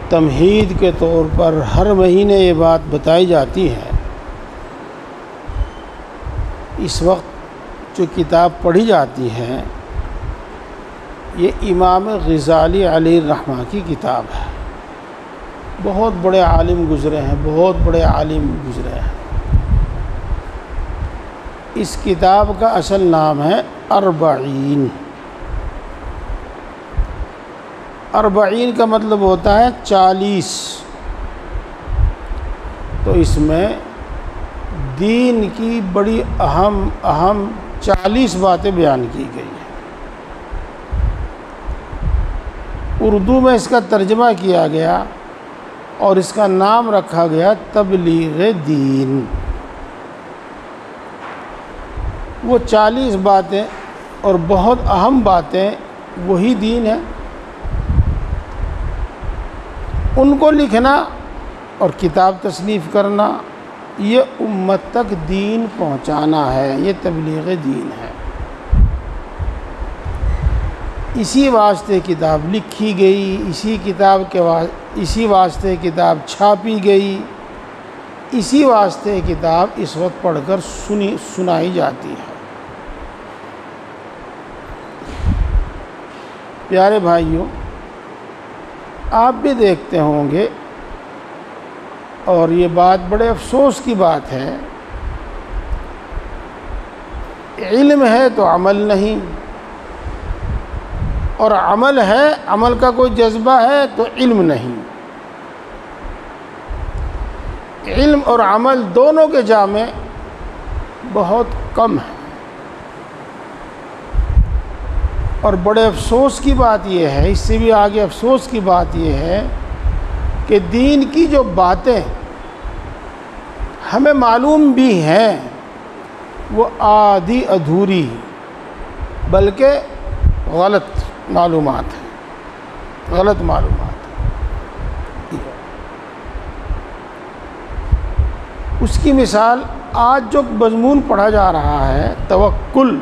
تمہید کے طور پر ہر مہینے یہ بات بتائی جاتی ہے، اس وقت جو کتاب پڑھی جاتی ہے یہ امام غزالی علیہ الرحمہ کی کتاب ہے۔ بہت بڑے عالم گزرے ہیں، بہت بڑے عالم گزرے ہیں۔ اس کتاب کا اصل نام ہے اربعین۔ اربعین کا مطلب ہوتا ہے 40۔ تو اس میں دین کی بڑی اہم 40 باتیں بیان کی گئی ہیں۔ اردو میں اس کا ترجمہ کیا گیا اور اس کا نام رکھا گیا تبلیغ دین۔ وہ 40 باتیں اور بہت اہم باتیں وہی دین ہے۔ ان کو لکھنا اور کتاب تصنیف کرنا، یہ امت تک دین پہنچانا ہے، یہ تبلیغ دین ہے۔ اسی واسطے کتاب لکھی گئی، اسی واسطے کتاب چھاپی گئی، اسی واسطے کتاب اس وقت پڑھ کر سنائی جاتی ہے۔ پیارے بھائیوں، آپ بھی دیکھتے ہوں گے، اور یہ بات بڑے افسوس کی بات ہے، علم ہے تو عمل نہیں، اور عمل ہے، عمل کا کوئی جذبہ ہے تو علم نہیں۔ علم اور عمل دونوں کے جامع بہت کم ہے، اور بڑے افسوس کی بات یہ ہے، اس سے بھی آگے افسوس کی بات یہ ہے کہ دین کی جو باتیں ہمیں معلوم بھی ہیں وہ آدھی ادھوری بلکہ غلط معلومات ہیں، غلط معلومات ہیں۔ اس کی مثال آج جو مضمون پڑھا جا رہا ہے توکل،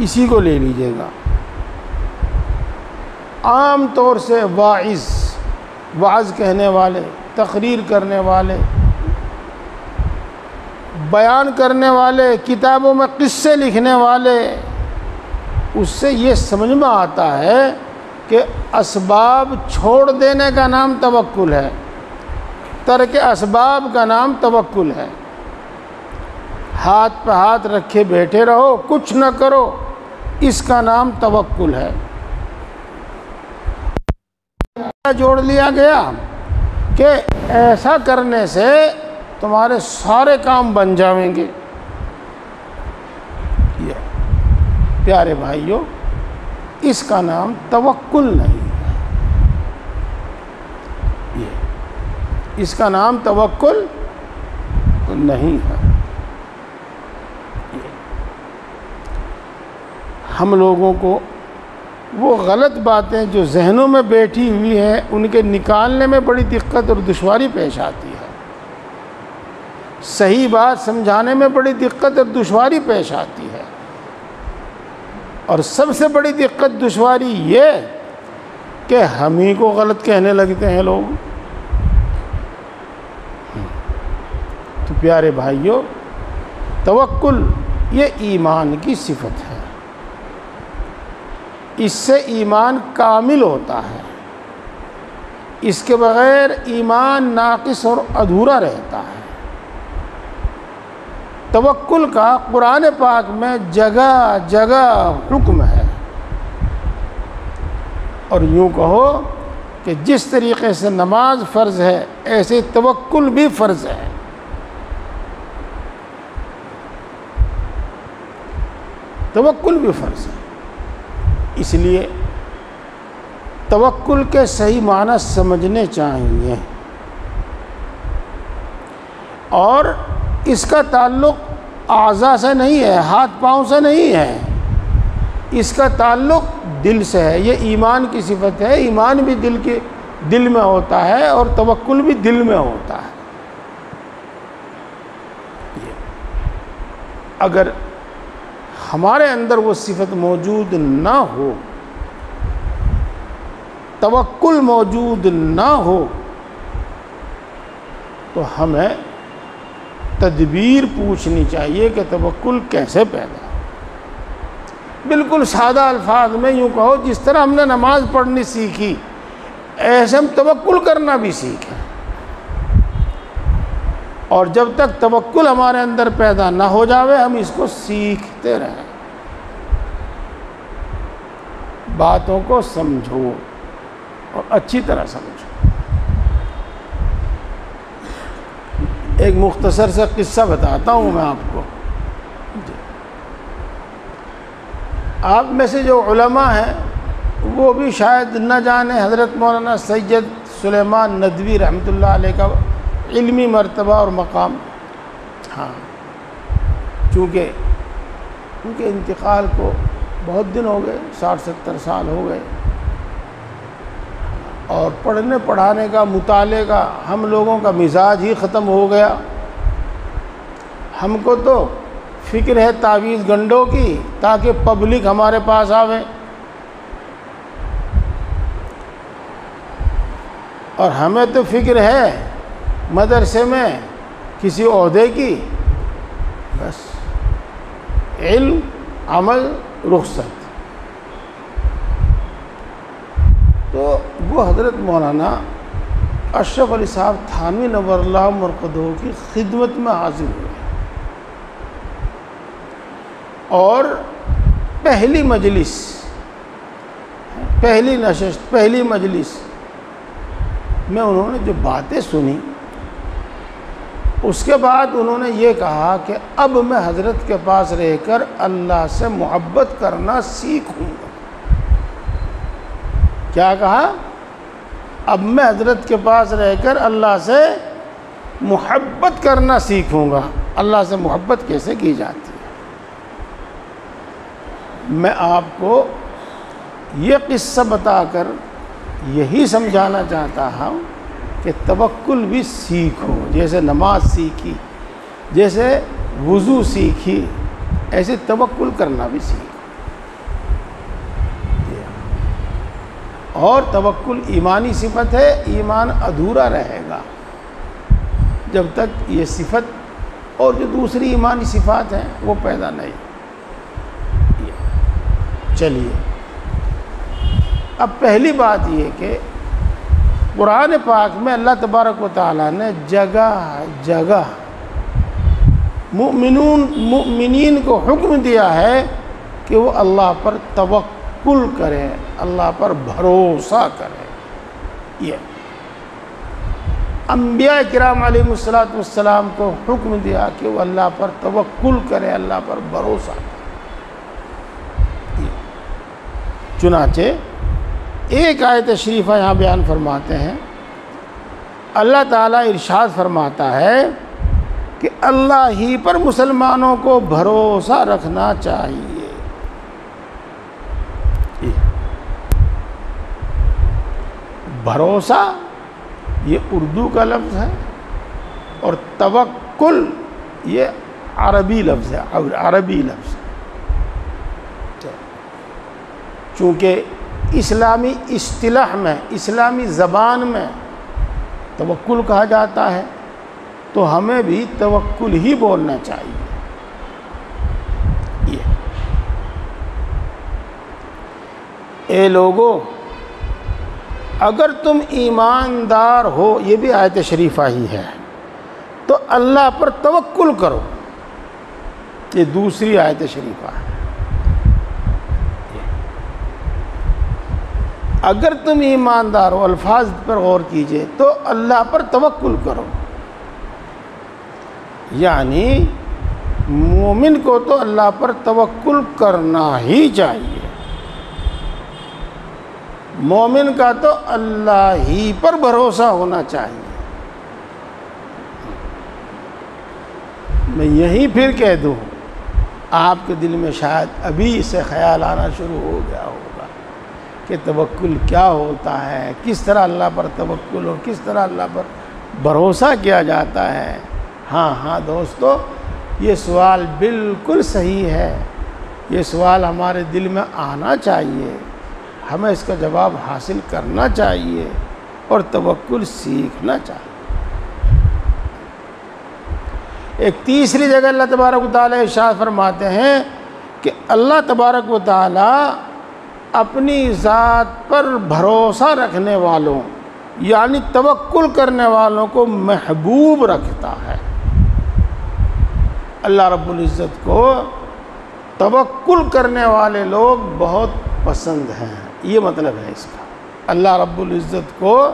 اسی کو لے لیجئے گا۔ عام طور سے واعظ کہنے والے، تقریر کرنے والے، بیان کرنے والے، کتابوں میں قصے لکھنے والے، اس سے یہ سمجھ میں آتا ہے کہ اسباب چھوڑ دینے کا نام توکل ہے، ترک اسباب کا نام توکل ہے۔ ہاتھ پہ ہاتھ رکھے بیٹھے رہو، کچھ نہ کرو، اس کا نام توکل ہے۔ جوڑ لیا گیا کہ ایسا کرنے سے تمہارے سارے کام بن جائیں گے۔ پیارے بھائیوں، اس کا نام توکل نہیں ہے، اس کا نام توکل نہیں ہے۔ ہم لوگوں کو وہ غلط باتیں جو ذہنوں میں بیٹھی ہوئی ہیں ان کے نکالنے میں بڑی دقت اور دشواری پیش آتی ہے، صحیح بات سمجھانے میں بڑی دقت اور دشواری پیش آتی ہے، اور سب سے بڑی دقت دشواری یہ کہ ہم ہی کو غلط کہنے لگتے ہیں لوگ۔ تو پیارے بھائیوں، توکل یہ ایمان کی صفت ہے، اس سے ایمان کامل ہوتا ہے، اس کے بغیر ایمان ناقص اور ادھورا رہتا ہے۔ توکل کا قرآن پاک میں جگہ جگہ حکم ہے، اور یوں کہو کہ جس طریقے سے نماز فرض ہے ایسے توکل بھی فرض ہے۔ توکل بھی فرض ہے، اس لیے توکل کے صحیح معنی سمجھنے چاہیے، اور اس کا تعلق اعضاء سے نہیں ہے، ہاتھ پاؤں سے نہیں ہے، اس کا تعلق دل سے ہے۔ یہ ایمان کی صفت ہے، ایمان بھی دل میں ہوتا ہے اور توکل بھی دل میں ہوتا ہے۔ اگر ہمارے اندر وہ صفت موجود نہ ہو توکل موجود نہ ہو تو ہمیں تدبیر پوچھنی چاہیے کہ توکل کیسے پیدا. بالکل سادہ الفاظ میں یوں کہو، جس طرح ہم نے نماز پڑھنی سیکھی ایسے ہم توکل کرنا بھی سیکھیں. اور جب تک توکل ہمارے اندر پیدا نہ ہو جاوے ہم اس کو سیکھتے رہیں. باتوں کو سمجھو اور اچھی طرح سمجھو. ایک مختصر سے قصہ بتاتا ہوں میں آپ کو. آپ میں سے جو علماء ہیں وہ بھی شاید نہ جانے حضرت مولانا سید سلیمان ندوی رحمۃ اللہ علیہ کا علمی مرتبہ اور مقام. ہاں، چونکہ ان کے انتقال کو بہت دن ہو گئے، 60-70 سال ہو گئے، اور پڑھنے پڑھانے کا، مطالعے کا ہم لوگوں کا مزاج ہی ختم ہو گیا. ہم کو تو فکر ہے تعویذ گنڈوں کی تاکہ پبلک ہمارے پاس آوے، اور ہمیں تو فکر ہے مدرسے میں کسی عہدے کی. بس علم، عمل، رخصت. تو وہ حضرت مولانا اشرف علی صاحب تھانوی نور اللہ مرقدہ کی خدمت میں حاضر ہوئے، اور پہلی مجلس، پہلی نشست، پہلی مجلس میں انہوں نے جو باتیں سنی، اس کے بعد انہوں نے یہ کہا کہ اب میں حضرت کے پاس رہ کر اللہ سے محبت کرنا سیکھوں گا. کیا کہا؟ اب میں حضرت کے پاس رہ کر اللہ سے محبت کرنا سیکھوں گا. اللہ سے محبت کیسے کی جاتی ہے؟ میں آپ کو یہ قصہ بتا کر یہی سمجھانا چاہتا ہوں کہ توکل بھی سیکھو. جیسے نماز سیکھی، جیسے وضو سیکھی، ایسے توکل کرنا بھی سیکھو. اور توکل ایمانی صفت ہے، ایمان ادھورا رہے گا جب تک یہ صفت اور جو دوسری ایمانی صفات ہیں وہ پیدا نہیں. چلیے، اب پہلی بات یہ کہ قرآن پاک میں اللہ تبارک و تعالیٰ نے جگہ جگہ مؤمنین کو حکم دیا ہے کہ وہ اللہ پر توکل کرے، اللہ پر بھروسہ کرے. یہ انبیاء کرام علیہ السلام کو حکم دیا کہ وہ اللہ پر توکل کرے، اللہ پر بھروسہ کرے. چنانچہ ایک آیت شریفہ یہاں بیان فرماتے ہیں. اللہ تعالیٰ ارشاد فرماتا ہے کہ اللہ ہی پر مسلمانوں کو بھروسہ رکھنا چاہیے. بھروسہ یہ اردو کا لفظ ہے، اور توکل یہ عربی لفظ ہے، عربی لفظ. چونکہ اسلامی اصطلاح میں، اسلامی زبان میں توکل کہا جاتا ہے، تو ہمیں بھی توکل ہی بولنا چاہیے. اے لوگو، اگر تم ایماندار ہو، یہ بھی آیت شریفہ ہی ہے، تو اللہ پر توکل کرو. یہ دوسری آیت شریفہ ہے. اگر تم ایماندار ہو، الفاظ پر غور کیجئے، تو اللہ پر توکل کرو. یعنی مومن کو تو اللہ پر توکل کرنا ہی چاہیے. مومن کا تو اللہ ہی پر بھروسہ ہونا چاہیے. میں یہی پھر کہہ دوں، آپ کے دل میں شاید ابھی سے خیال آنا شروع ہو گیا ہوگا کہ توکل کیا ہوتا ہے، کس طرح اللہ پر توکل اور کس طرح اللہ پر بھروسہ کیا جاتا ہے. ہاں دوستو، یہ سوال بالکل صحیح ہے. یہ سوال ہمارے دل میں آنا چاہیے. ہمیں اس کا جواب حاصل کرنا چاہیے اور توکل سیکھنا چاہیے۔ ایک تیسری جگہ اللہ تبارک و تعالیٰ ارشاد فرماتے ہیں کہ اللہ تبارک و تعالیٰ اپنی ذات پر بھروسہ رکھنے والوں یعنی توکل کرنے والوں کو محبوب رکھتا ہے۔ اللہ رب العزت کو توکل کرنے والے لوگ بہت پسند ہیں، یہ مطلب ہے اس کا۔ اللہ رب العزت کو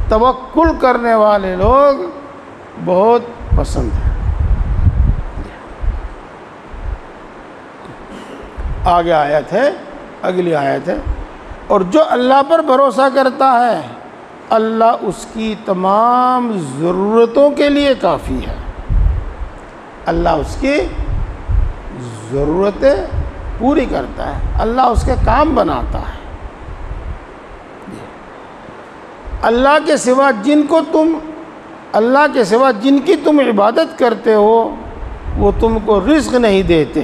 توکل کرنے والے لوگ بہت پسند ہیں۔ آگے آیت ہے، اگلی آیت ہے، اور جو اللہ پر بھروسہ کرتا ہے اللہ اس کی تمام ضرورتوں کے لیے کافی ہے۔ اللہ اس کی ضرورتیں پوری کرتا ہے، اللہ اس کے کام بناتا ہے۔ اللہ کے سوا جن کی تم عبادت کرتے ہو وہ تم کو رزق نہیں دیتے،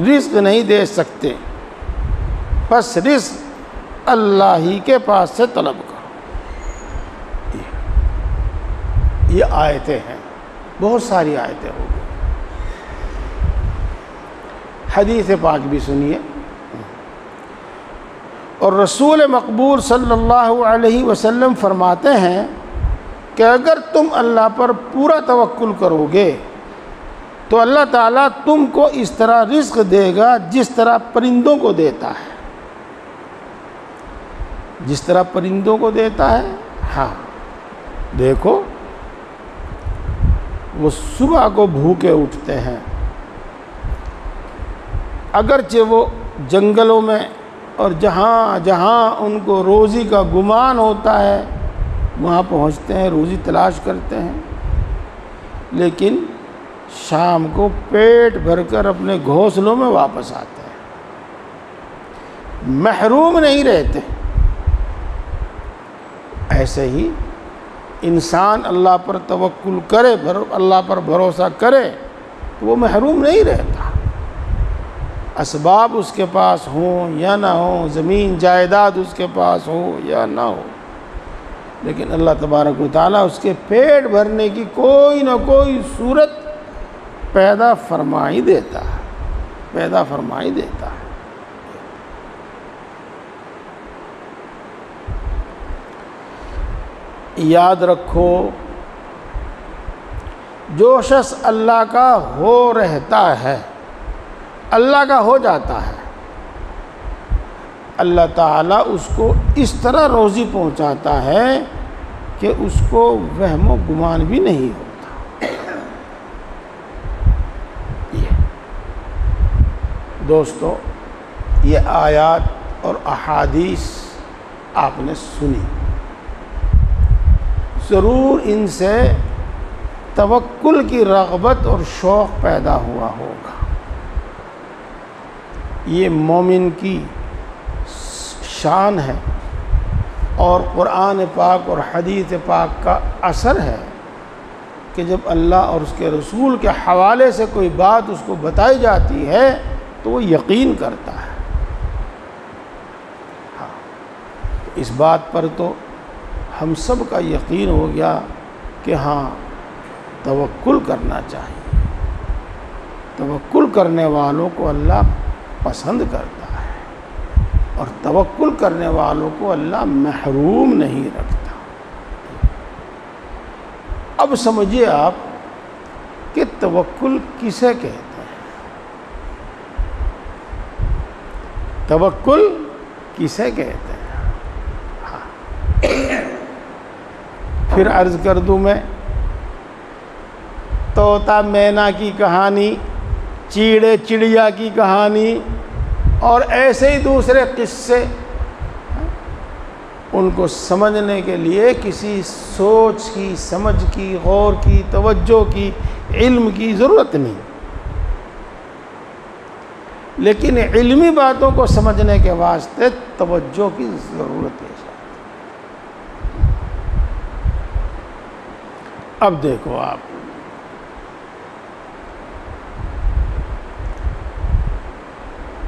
رزق نہیں دے سکتے، بس رزق اللہ ہی کے پاس سے طلب کرو۔ یہ آیتیں ہیں، بہت ساری آیتیں ہو گئی۔ حدیث پاک بھی سنیے، اور رسول مقبول صلی اللہ علیہ وسلم فرماتے ہیں کہ اگر تم اللہ پر پورا توکل کرو گے تو اللہ تعالیٰ تم کو اس طرح رزق دے گا جس طرح پرندوں کو دیتا ہے، جس طرح پرندوں کو دیتا ہے۔ ہاں دیکھو، وہ صبح کو بھوکے اٹھتے ہیں، اگرچہ وہ جنگلوں میں اور جہاں جہاں ان کو روزی کا گمان ہوتا ہے وہاں پہنچتے ہیں، روزی تلاش کرتے ہیں، لیکن شام کو پیٹ بھر کر اپنے گھونسلوں میں واپس آتے ہیں، محروم نہیں رہتے۔ ایسے ہی انسان اللہ پر توکل کرے، اللہ پر بھروسہ کرے تو وہ محروم نہیں رہتا، اسباب اس کے پاس ہوں یا نہ ہوں، زمین جائیداد اس کے پاس ہو یا نہ ہو، لیکن اللہ تبارک و تعالیٰ اس کے پیٹ بھرنے کی کوئی نہ کوئی صورت پیدا فرما ہی دیتا ہے، پیدا فرما ہی دیتا ہے۔ یاد رکھو، جو شخص اللہ کا ہو رہتا ہے، اللہ کا ہو جاتا ہے، اللہ تعالیٰ اس کو اس طرح روزی پہنچاتا ہے کہ اس کو وہم و گمان بھی نہیں ہوتا۔ دوستو، یہ آیات اور احادیث آپ نے سنی، ضرور ان سے توکل کی رغبت اور شوق پیدا ہوا ہوگا۔ یہ مومن کی شان ہے اور قرآن پاک اور حدیث پاک کا اثر ہے کہ جب اللہ اور اس کے رسول کے حوالے سے کوئی بات اس کو بتائی جاتی ہے تو وہ یقین کرتا ہے۔ ہاں، اس بات پر تو ہم سب کا یقین ہو گیا کہ ہاں توکل کرنا چاہیے، توکل کرنے والوں کو اللہ پسند کرتا ہے اور توکل کرنے والوں کو اللہ محروم نہیں رکھتا۔ اب سمجھیے آپ کہ توکل کسے کہتے ہیں؟ توکل کسے کہتے ہیں؟ ہاں، پھر عرض کر دوں میں، طوطا مینا کی کہانی، چیڑے چڑیا کی کہانی اور ایسے ہی دوسرے قصے، ان کو سمجھنے کے لیے کسی سوچ کی، سمجھ کی، غور کی، توجہ کی، علم کی ضرورت نہیں، لیکن علمی باتوں کو سمجھنے کے واسطے توجہ کی ضرورت ہے۔ اب دیکھو آپ،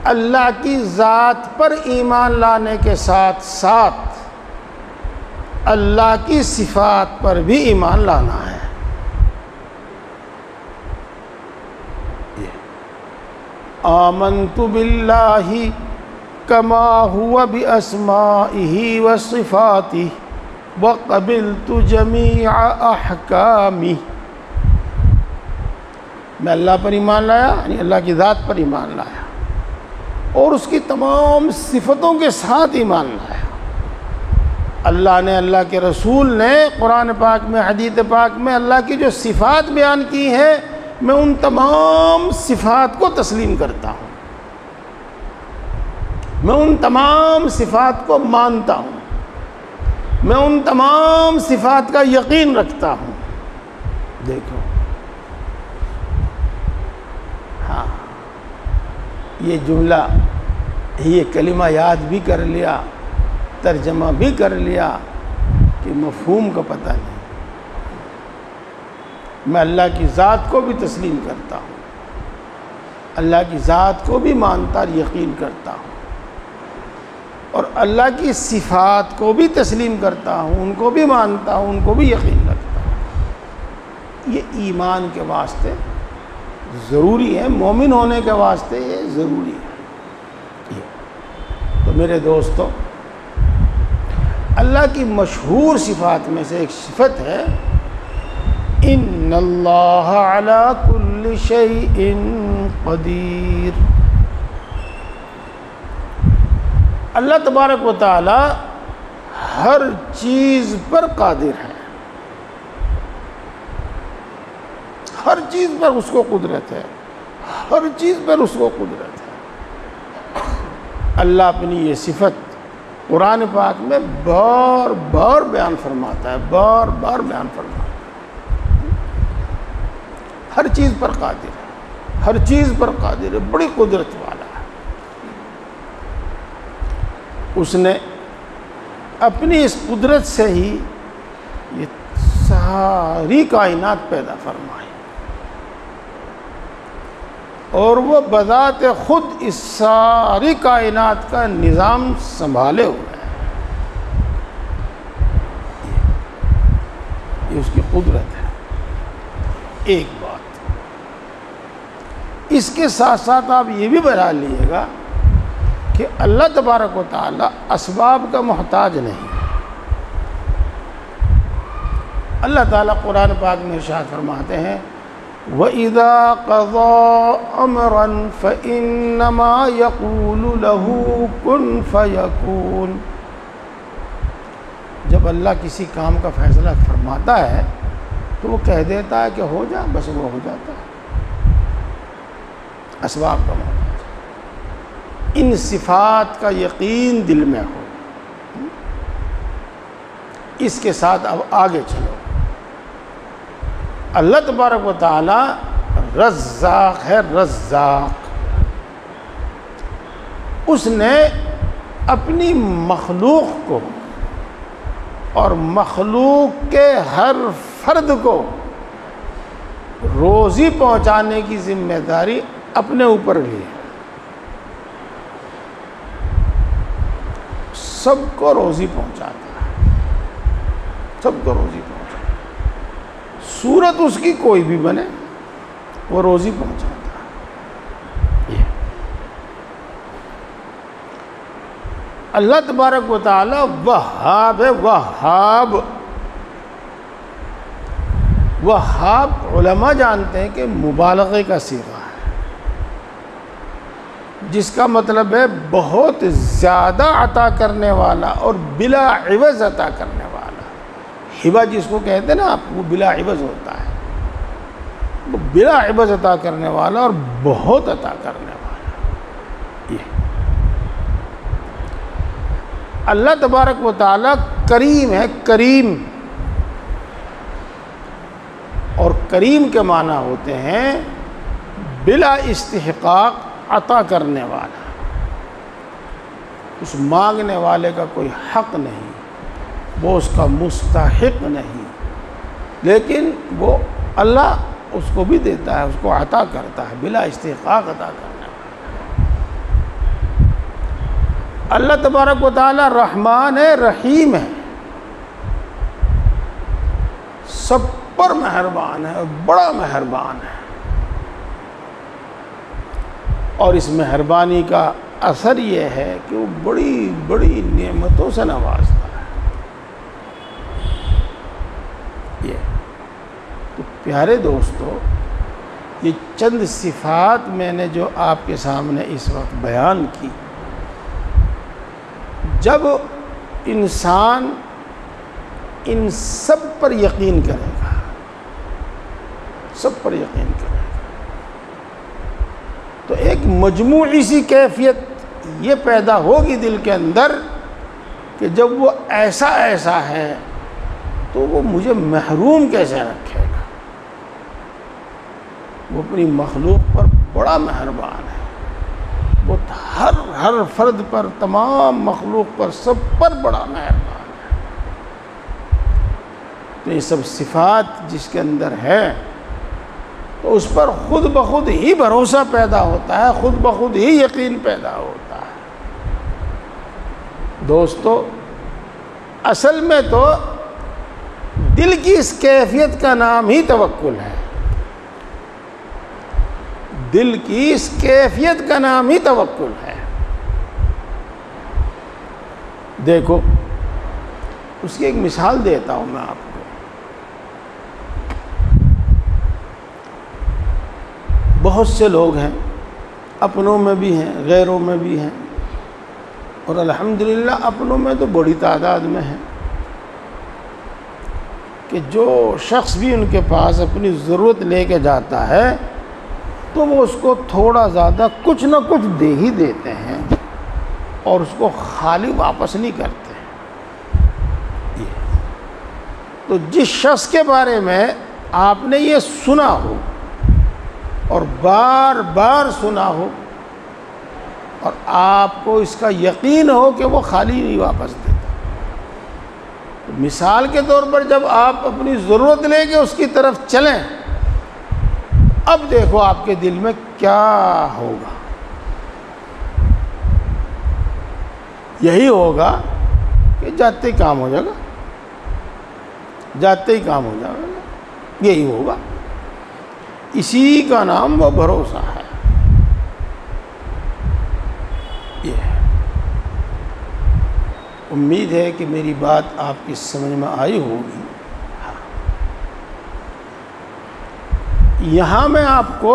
اللہ کی ذات پر ایمان لانے کے ساتھ ساتھ اللہ کی صفات پر بھی ایمان لانا ہے۔ آمنت باللہ کما ہوا باسمائہ وصفاتہ وقبلت جمیع احکامہ۔ میں اللہ پر ایمان لایا، یعنی اللہ کی ذات پر ایمان لایا، اور اس کی تمام صفتوں کے ساتھ ایمان لایا۔ اللہ نے، اللہ کے رسول نے قرآن پاک میں، حدیث پاک میں اللہ کی جو صفات بیان کی ہیں، میں ان تمام صفات کو تسلیم کرتا ہوں، میں ان تمام صفات کو مانتا ہوں، میں ان تمام صفات کا یقین رکھتا ہوں۔ دیکھو، ہاں، یہ جملہ، یہ کلمہ یاد بھی کر لیا، ترجمہ بھی کر لیا کہ مفہوم کا پتہ نہیں۔ میں اللہ کی ذات کو بھی تسلیم کرتا ہوں، اللہ کی ذات کو بھی مانتا اور یقین کرتا ہوں، اور اللہ کی صفات کو بھی تسلیم کرتا ہوں، ان کو بھی مانتا ہوں، ان کو بھی یقین رکھتا ہوں۔ یہ ایمان کے واسطے ضروری ہے، مومن ہونے کے واسطے یہ ضروری ہے۔ تو میرے دوستو، اللہ کی مشہور صفات میں سے ایک صفت ہے ان اللہ علی کل شیء قدیر۔ اللہ تبارک و تعالی ہر چیز پر قادر ہے، ہر چیز پر اس کو قدرت ہے، ہر چیز پر اس کو قدرت ہے۔ اللہ اپنی یہ صفت قرآن پاک میں بار بار بیان فرماتا ہے، بار بار بیان فرماتا ہے۔ ہر چیز پر قادر ہے، ہر چیز پر قادر ہے، بڑی قدرت والا ہے۔ اس نے اپنی اس قدرت سے ہی یہ ساری کائنات پیدا فرمائی، اور وہ بذات خود اس ساری کائنات کا نظام سنبھالے ہوئے ہیں۔ یہ اس کی قدرت ہے۔ ایک بات، اس کے ساتھ ساتھ آپ یہ بھی بتا لیجیے گا کہ اللہ تبارک و تعالی اسباب کا محتاج نہیں۔ اللہ تعالیٰ قرآن پاک میں ارشاد فرماتے ہیں وَإِذَا قَضَى أَمْرًا فَإِنَّمَا يَقُولُ لَهُ كُن فَيَكُونُ۔ جب اللہ کسی کام کا فیصلہ فرماتا ہے تو وہ کہہ دیتا ہے کہ ہو جا، بس وہ ہو جاتا ہے۔ اسباب کا محتاج، ان صفات کا یقین دل میں ہو۔ اس کے ساتھ اب آگے چلو۔ اللہ تبارک و تعالی رزاق ہے، رزاق۔ اس نے اپنی مخلوق کو اور مخلوق کے ہر فرد کو روزی پہنچانے کی ذمہ داری اپنے اوپر لی ہے۔ سب کو روزی پہنچاتا ہے، سب کو روزی پہنچاتا ہے۔ صورت اس کی کوئی بھی بنے، وہ روزی پہنچاتا ہے۔ اللہ تبارک و تعالی وہاب ہے، وہاب۔ وہاب علماء جانتے ہیں کہ مبالغے کا صیغہ ہے، جس کا مطلب ہے بہت زیادہ عطا کرنے والا اور بلا عوض عطا کرنے والا۔ ہبہ جس کو کہتے ہیں نا آپ، وہ بلا عوض ہوتا ہے، وہ بلا عوض عطا کرنے والا اور بہت عطا کرنے والا۔ یہ اللہ تبارک و تعالی کریم ہے، کریم۔ اور کریم کے معنی ہوتے ہیں بلا استحقاق عطا کرنے والا۔ اس مانگنے والے کا کوئی حق نہیں، وہ اس کا مستحق نہیں، لیکن وہ اللہ اس کو بھی دیتا ہے، اس کو عطا کرتا ہے، بلا استحقاق عطا کرنے والا۔ اللہ تبارک و تعالی رحمان ہے، رحیم ہے، سب پر مہربان ہے، بڑا مہربان ہے، اور اس مہربانی کا اثر یہ ہے کہ وہ بڑی بڑی نعمتوں سے نوازتا ہے۔ یہ تو پیارے دوستو، یہ چند صفات میں نے جو آپ کے سامنے اس وقت بیان کی، جب انسان ان سب پر یقین کرے گا، سب پر یقین کرے گا، تو ایک مجموعی سی کیفیت یہ پیدا ہوگی دل کے اندر کہ جب وہ ایسا ہے تو وہ مجھے محروم کیسے رکھے گا۔ وہ اپنی مخلوق پر بڑا مہربان ہے، وہ ہر فرد پر، تمام مخلوق پر، سب پر بڑا مہربان ہے۔ تو یہ سب صفات جس کے اندر ہے تو اس پر خود بخود ہی بھروسہ پیدا ہوتا ہے، خود بخود ہی یقین پیدا ہوتا ہے۔ دوستو، اصل میں تو دل کی اس کیفیت کا نام ہی توکل ہے، دل کی اس کیفیت کا نام ہی توکل ہے۔ دیکھو، اس کی ایک مثال دیتا ہوں میں آپ کو۔ بہت سے لوگ ہیں، اپنوں میں بھی ہیں، غیروں میں بھی ہیں، اور الحمدللہ اپنوں میں تو بڑی تعداد میں ہیں، کہ جو شخص بھی ان کے پاس اپنی ضرورت لے کے جاتا ہے تو وہ اس کو تھوڑا زیادہ کچھ نہ کچھ دے ہی دیتے ہیں، اور اس کو خالی واپس نہیں کرتے۔ تو جس شخص کے بارے میں آپ نے یہ سنا ہو اور بار بار سنا ہو، اور آپ کو اس کا یقین ہو کہ وہ خالی نہیں واپس دیتا، مثال کے طور پر جب آپ اپنی ضرورت لے کے اس کی طرف چلیں، اب دیکھو آپ کے دل میں کیا ہوگا۔ یہی ہوگا کہ جاتے ہی کام ہو جائے گا، جاتے ہی کام ہو جائے گا، یہی ہوگا۔ اسی کا نام وہ بھروسہ ہے۔ یہ امید ہے کہ میری بات آپ کی سمجھ میں آئی ہوگی۔ یہاں میں آپ کو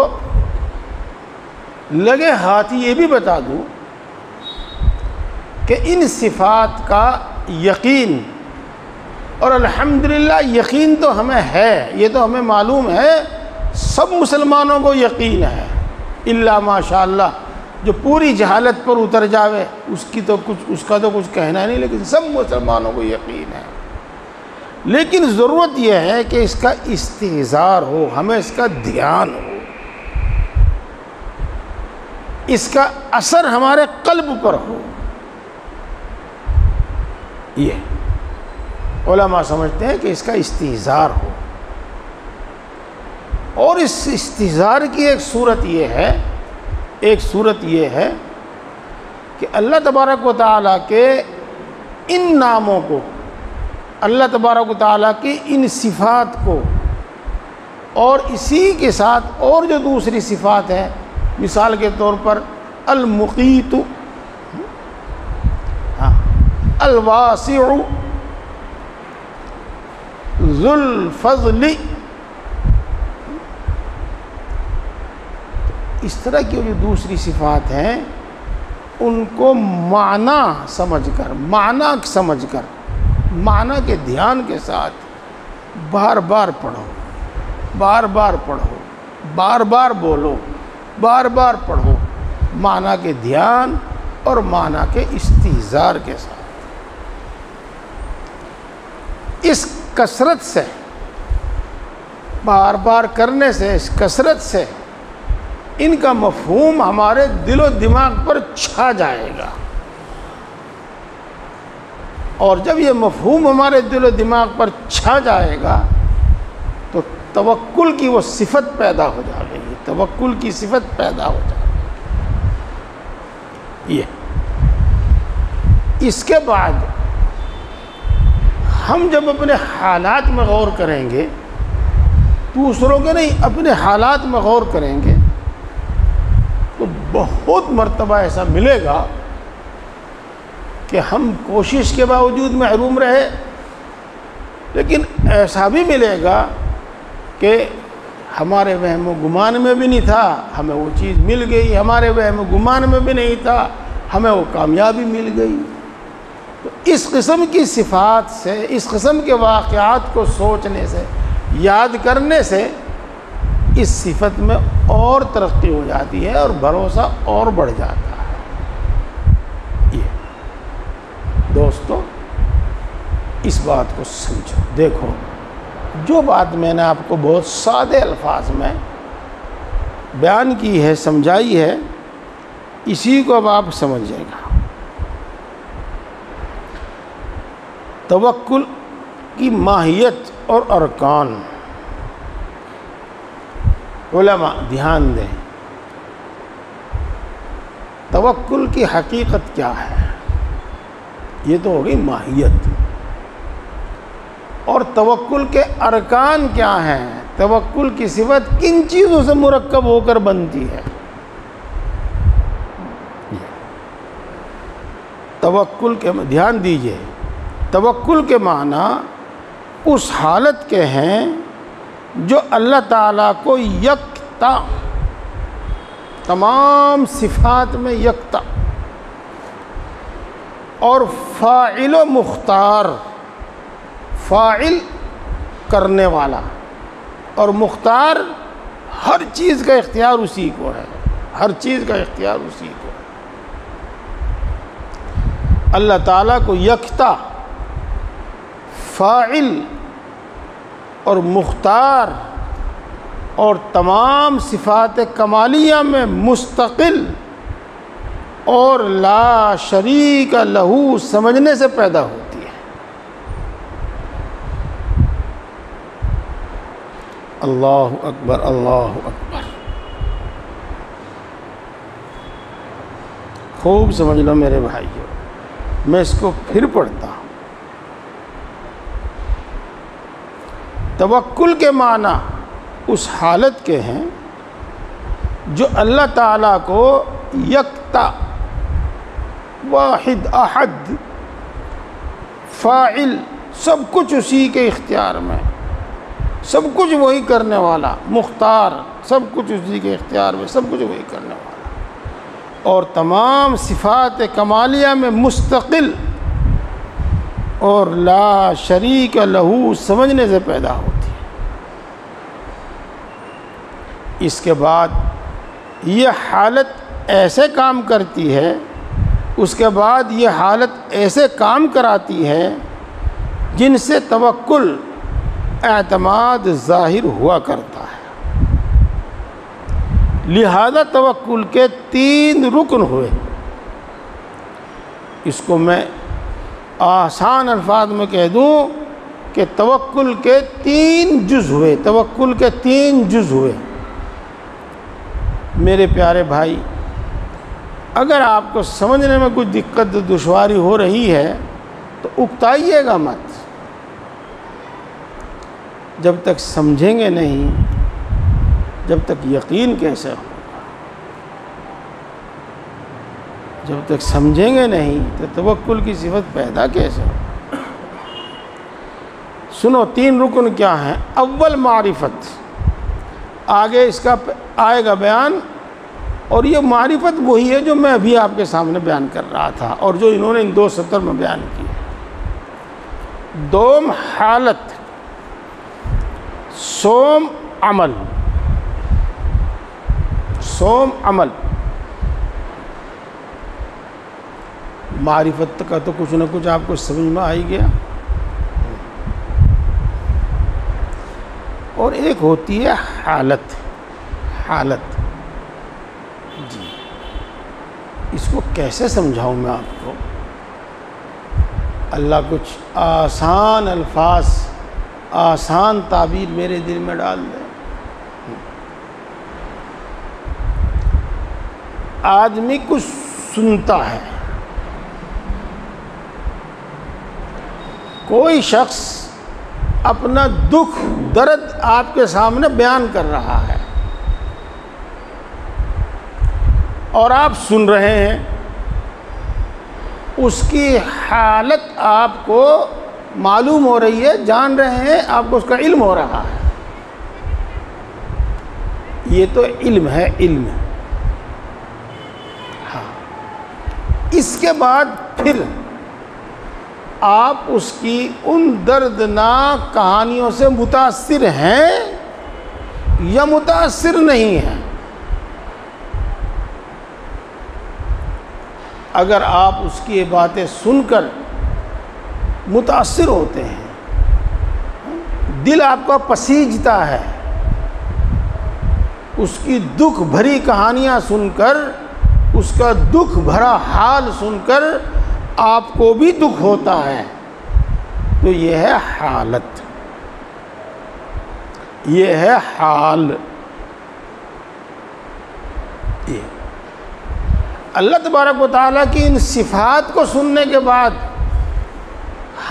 لگے ہاتھ یہ بھی بتا دوں کہ ان صفات کا یقین، اور الحمدللہ یقین تو ہمیں ہے، یہ تو ہمیں معلوم ہے، سب مسلمانوں کو یقین ہے، الا ماشاءاللہ جو پوری جہالت پر اتر جاوے اس کا تو کچھ کہنا نہیں، لیکن سب مسلمانوں کو یقین ہے۔ لیکن ضرورت یہ ہے کہ اس کا استحضار ہو، ہمیں اس کا دھیان ہو، اس کا اثر ہمارے قلب پر ہو۔ یہ علماء سمجھتے ہیں کہ اس کا استحضار ہو، اور اس استحضار کی ایک صورت یہ ہے کہ اللہ تبارک و تعالیٰ کے ان ناموں کو، اللہ تبارک و تعالیٰ کی ان صفات کو، اور اسی کے ساتھ اور جو دوسری صفات ہیں، مثال کے طور پر المقیت، الواسع، ذو الفضل، اس طرح کی جو دوسری صفات ہیں ان کو معنی سمجھ کر، معنی کے دھیان کے ساتھ بار بار پڑھو، بار بار پڑھو، بار بار بولو، بار بار پڑھو، معنی کے دھیان اور معنی کے استحضار کے ساتھ۔ اس کثرت سے، بار بار کرنے سے، اس کثرت سے ان کا مفہوم ہمارے دل و دماغ پر چھا جائے گا، اور جب یہ مفہوم ہمارے دل و دماغ پر چھا جائے گا تو توکل کی وہ صفت پیدا ہو جائے گی، توکل کی صفت پیدا ہو جائے گی۔ یہ اس کے بعد ہم جب اپنے حالات میں غور کریں گے، دوسروں کے نہیں اپنے حالات میں غور کریں گے، تو بہت مرتبہ ایسا ملے گا کہ ہم کوشش کے باوجود محروم رہے، لیکن ایسا بھی ملے گا کہ ہمارے وہم و گمان میں بھی نہیں تھا، ہمیں وہ چیز مل گئی، ہمارے وہم و گمان میں بھی نہیں تھا، ہمیں وہ کامیابی مل گئی۔ تو اس قسم کی صفات سے، اس قسم کے واقعات کو سوچنے سے، یاد کرنے سے اس صفت میں اور ترقی ہو جاتی ہے اور بھروسہ اور بڑھ جاتا ہے۔ یہ دوستو اس بات کو سمجھو۔ دیکھو جو بات میں نے آپ کو بہت سادے الفاظ میں بیان کی ہے، سمجھائی ہے، اسی کو اب آپ سمجھیں گا۔ توکل کی ماہیت اور ارکان، علماء دھیان دیں، توکل کی حقیقت کیا ہے؟ یہ تو ہوگی ماہیت۔ اور توکل کے ارکان کیا ہیں؟ توکل کی صفت کن چیزوں سے مرکب ہو کر بنتی ہے؟ توکل کے دھیان دیجئے، توکل کے معنی اس حالت کے ہیں جو اللہ تعالیٰ کو یکتا، تمام صفات میں یکتا، اور فاعل و مختار، فاعل کرنے والا اور مختار، ہر چیز کا اختیار اسی کو ہے، ہر چیز کا اختیار اسی کو ہے۔ اللہ تعالیٰ کو یکتا، فاعل اور مختار اور تمام صفات کمالیہ میں مستقل اور لا شریک لہو سمجھنے سے پیدا ہوتی ہے۔ اللہ اکبر، اللہ اکبر۔ خوب سمجھ لو میرے بھائیو، میں اس کو پھر پڑھتا ہوں۔ توکل کے معنی اس حالت کے ہیں جو اللہ تعالیٰ کو یکتا، واحد احد، فاعل، سب کچھ اسی کے اختیار میں، سب کچھ وہی کرنے والا، مختار، سب کچھ اسی کے اختیار میں، سب کچھ وہی کرنے والا، اور تمام صفات کمالیہ میں مستقل اور لا شریک لہو سمجھنے سے پیدا ہوتی ہے۔ اس کے بعد یہ حالت ایسے کام کرتی ہے، اس کے بعد یہ حالت ایسے کام کراتی ہے جن سے توکل، اعتماد ظاہر ہوا کرتا ہے۔ لہذا توکل کے 3 رکن ہوئے۔ اس کو میں آسان الفاظ میں کہہ دوں کہ توکل کے 3 جز ہوئے، توکل کے 3 جز ہوئے۔ میرے پیارے بھائی، اگر آپ کو سمجھنے میں کچھ دقت دشواری ہو رہی ہے تو اکتائیے گا مت۔ جب تک سمجھیں گے نہیں، جب تک یقین کیسے ہوگا؟ جب تک سمجھیں گے نہیں تو توکل کی صفت پیدا کیسے ہوگی؟ سنو 3 رکن کیا ہیں۔ اول معرفت، آگے اس کا آئے گا بیان، اور یہ معرفت وہی ہے جو میں ابھی آپ کے سامنے بیان کر رہا تھا اور جو انہوں نے ان 2 سطر میں بیان کی ہے۔ دوم حالت، سوم عمل، سوم عمل۔ معرفت کا تو کچھ نہ کچھ آپ کو سمجھ میں آئی گیا، اور ایک ہوتی ہے حالت، حالت جی، اس کو کیسے سمجھاؤں میں آپ کو؟ اللہ کچھ آسان الفاظ، آسان تعبیر میرے دل میں ڈال دے۔ آدمی کچھ سنتا ہے، کوئی شخص اپنا دکھ درد آپ کے سامنے بیان کر رہا ہے اور آپ سن رہے ہیں، اس کی حالت آپ کو معلوم ہو رہی ہے، جان رہے ہیں، آپ کو اس کا علم ہو رہا ہے، یہ تو علم ہے، علم ہے۔ ہاں، اس کے بعد پھر آپ اس کی ان دردناک کہانیوں سے متاثر ہیں یا متاثر نہیں ہیں۔ اگر آپ اس کی باتیں سن کر متاثر ہوتے ہیں، دل آپ کا پسیجتا ہے، اس کی دکھ بھری کہانیاں سن کر، اس کا دکھ بھرا حال سن کر آپ کو بھی دکھ ہوتا ہے، تو یہ ہے حالت، یہ ہے حال۔ یہ اللہ تبارک و تعالیٰ کی ان صفات کو سننے کے بعد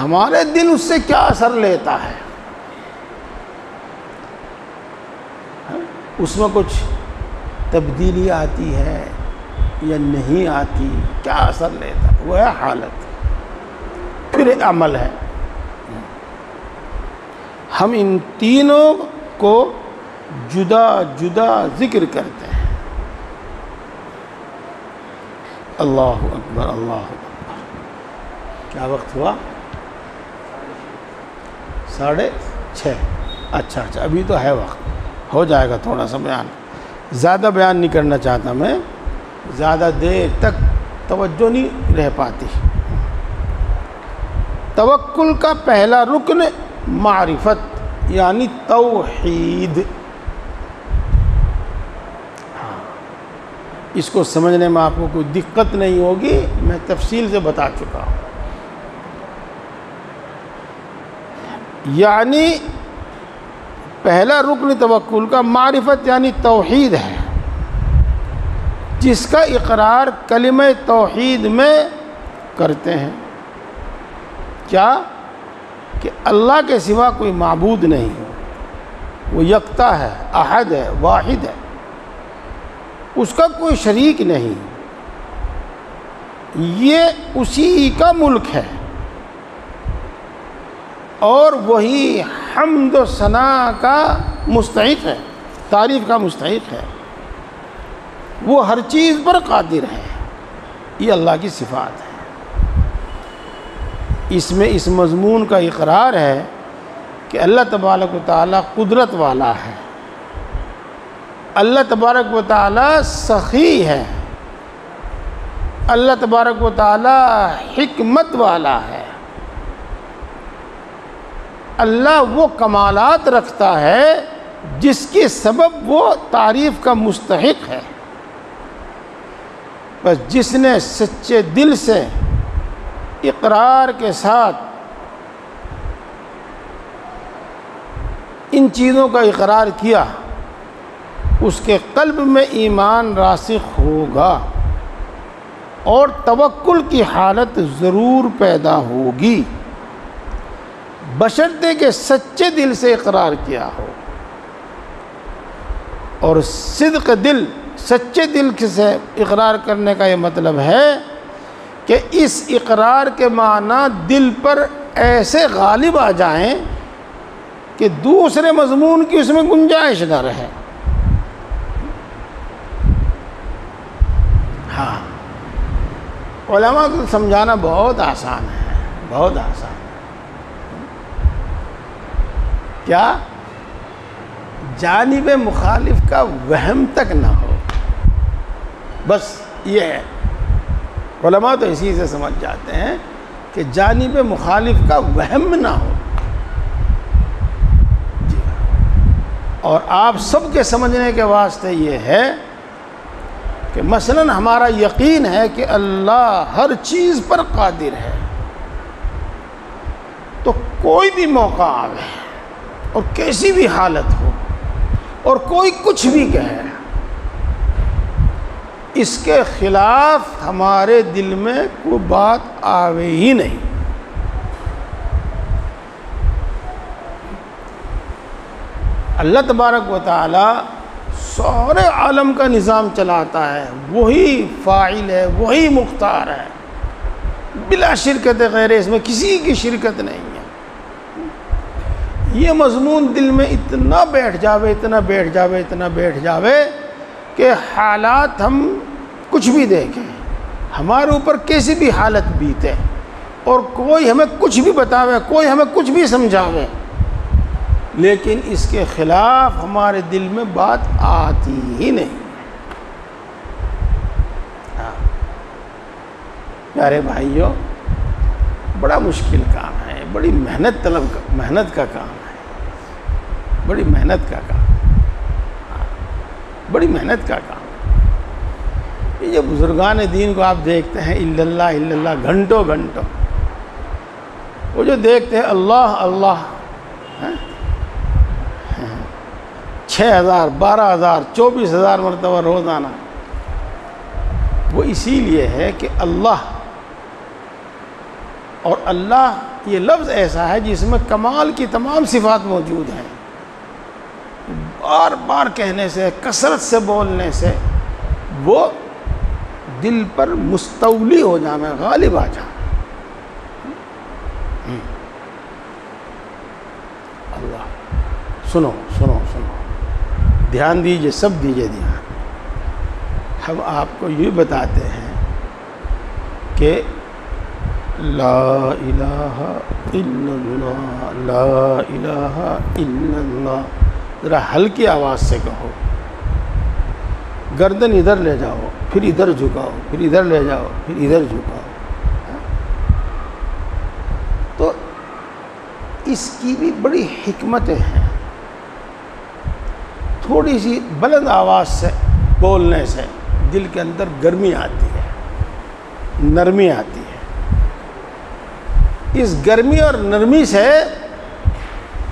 ہمارے دل اس سے کیا اثر لیتا ہے؟ اس میں کچھ تبدیلی آتی ہے یا نہیں آتی؟ کیا اثر لیتا ہے؟ وہ ہے حالت۔ پھر عمل ہے۔ ہم ان تینوں کو جدا جدا ذکر کرتے ہیں۔ اللہ اکبر، اللہ اکبر۔ کیا وقت ہوا؟ 6:30۔ اچھا، ابھی تو ہے وقت، ہو جائے گا تھوڑا سا بیان۔ زیادہ بیان نہیں کرنا چاہتا میں، زیادہ دیر تک توجہ نہیں رہ پاتی۔ توکل کا پہلا رکن معرفت یعنی توحید۔ اس کو سمجھنے میں آپ کو کوئی دقت نہیں ہوگی، میں تفصیل سے بتا چکا ہوں۔ یعنی پہلا رکن توکل کا معرفت یعنی توحید ہے، جس کا اقرار کلمہ توحید میں کرتے ہیں۔ کیا؟ کہ اللہ کے سوا کوئی معبود نہیں، وہ یکتا ہے، احد ہے، واحد ہے، اس کا کوئی شریک نہیں، یہ اسی کا ملک ہے اور وہی حمد و ثنا کا مستحق ہے، تعریف کا مستحق ہے، وہ ہر چیز پر قادر ہے۔ یہ اللہ کی صفات ہے۔ اس میں اس مضمون کا اقرار ہے کہ اللہ تبارک و تعالیٰ قدرت والا ہے، اللہ تبارک و تعالیٰ سخی ہے، اللہ تبارک و تعالیٰ حکمت والا ہے، اللہ وہ کمالات رکھتا ہے جس کے سبب وہ تعریف کا مستحق ہے۔ بس جس نے سچے دل سے اقرار کے ساتھ ان چیزوں کا اقرار کیا، اس کے قلب میں ایمان راسخ ہوگا اور توکل کی حالت ضرور پیدا ہوگی، بشرطے کہ سچے دل سے اقرار کیا ہو۔ اور صدق دل، سچے دل سے اقرار کرنے کا یہ مطلب ہے کہ اس اقرار کے معنی دل پر ایسے غالب آ جائیں کہ دوسرے مضمون کی اس میں گنجائش نہ رہے۔ ہاں، علماء کو سمجھانا بہت آسان ہے، بہت آسان۔ کیا؟ جانب مخالف کا وہم تک نہ ہو، بس یہ ہے۔ علماء تو اسی سے سمجھ جاتے ہیں کہ جانب مخالف کا وہم نہ ہو۔ اور آپ سب کے سمجھنے کے واسطے یہ ہے کہ مثلاً ہمارا یقین ہے کہ اللہ ہر چیز پر قادر ہے، تو کوئی بھی موقع آوے اور کیسی بھی حالت ہو اور کوئی کچھ بھی کہے، اس کے خلاف ہمارے دل میں کوئی بات آوے ہی نہیں۔ اللہ تبارک و تعالی سارے عالم کا نظام چلاتا ہے، وہی فاعل ہے، وہی مختار ہے، بلا شرکت غیر، اس میں کسی کی شرکت نہیں ہے۔ یہ مضمون دل میں اتنا بیٹھ جاوے، اتنا بیٹھ جاوے، اتنا بیٹھ جاوے کہ حالات ہم کچھ بھی دیکھیں، ہمارے اوپر کیسی بھی حالت بیتے اور کوئی ہمیں کچھ بھی بتاوے، کوئی ہمیں کچھ بھی سمجھاوے، لیکن اس کے خلاف ہمارے دل میں بات آتی ہی نہیں۔ پیارے بھائیوں، بڑا مشکل کام ہے، بڑی محنت کا کام ہے، بڑی محنت کا کام، بڑی محنت کا کام۔ یہ جو بزرگان دین کو آپ دیکھتے ہیں الا اللہ گھنٹوں گھنٹوں، وہ جو دیکھتے ہیں اللہ اللہ 6,000 12,000 24,000 مرتبہ روزانہ، وہ اسی لیے ہے کہ اللہ، اور اللہ یہ لفظ ایسا ہے جس میں کمال کی تمام صفات موجود ہیں، بار بار کہنے سے، کثرت سے بولنے سے وہ دل پر مستولی ہو جائے، غالب آ جائے۔ اللہ، سنو سنو سنو، دھیان دیجئے، سب دیجئے دھیان۔ ہم آپ کو یہ بتاتے ہیں کہ لا الہ الا اللہ، لا الہ الا اللہ، ذرا ہلکی آواز سے کہو، گردن ادھر لے جاؤ، پھر ادھر جھکاؤ، پھر ادھر لے جاؤ، پھر ادھر جھکاؤ۔ تو اس کی بھی بڑی حکمتیں ہیں۔ تھوڑی سی بلند آواز سے بولنے سے دل کے اندر گرمی آتی ہے، نرمی آتی ہے۔ اس گرمی اور نرمی سے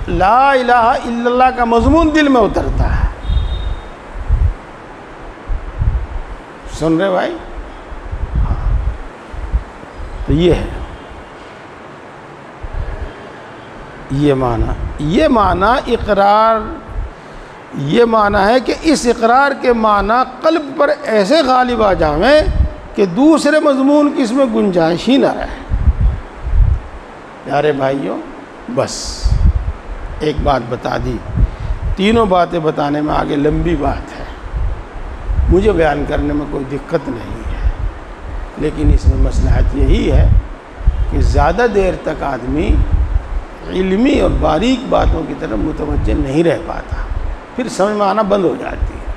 لا الہ الا اللہ کا مضمون دل میں اترتا ہے۔ سن رہے بھائی؟ ہاں، تو یہ ہے، یہ معنی اقرار، یہ معنی ہے کہ اس اقرار کے معنی قلب پر ایسے غالب آ جائیں کہ دوسرے مضمون کی اس میں گنجائش ہی نہ رہے۔ پیارے بھائیوں، بس ایک بات بتا دی، تینوں باتیں بتانے میں آگے لمبی بات ہے، مجھے بیان کرنے میں کوئی دقت نہیں ہے، لیکن اس میں مصلحت یہی ہے کہ زیادہ دیر تک آدمی علمی اور باریک باتوں کی طرف متوجہ نہیں رہ پاتا، پھر سمجھ میں آنا بند ہو جاتی ہے۔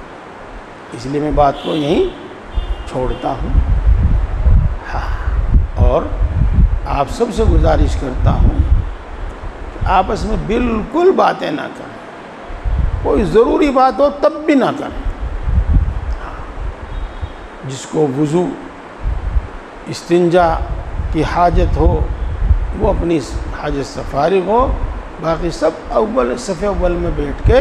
اس لیے میں بات کو یہیں چھوڑتا ہوں۔ ہاں، اور آپ سب سے گزارش کرتا ہوں کہ آپس میں بالکل باتیں نہ کریں، کوئی ضروری بات ہو تب بھی نہ کریں۔ جس کو وضو، استنجا کی حاجت ہو وہ اپنی حاجت سے فارغ ہو، باقی سب صف اول میں بیٹھ کے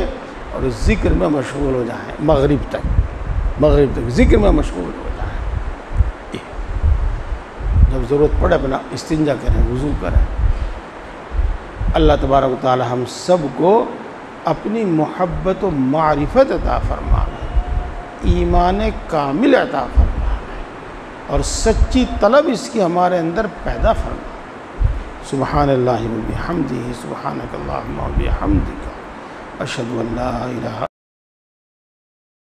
اور ذکر میں مشغول ہو جائیں، مغرب تک ذکر میں مشغول ہو جائیں۔ جب ضرورت پڑے اپنا استنجا کریں، وضو کریں۔ اللہ تبارک و تعالی ہم سب کو اپنی محبت و معرفت عطا فرمائے، ایمان کامل عطا فرمائے، اور سچی طلب اس کی ہمارے اندر پیدا فرمائے۔ سبحان اللہ و بحمدہ، سبحانک اللہم و بحمدک، اشہد ان لا الہ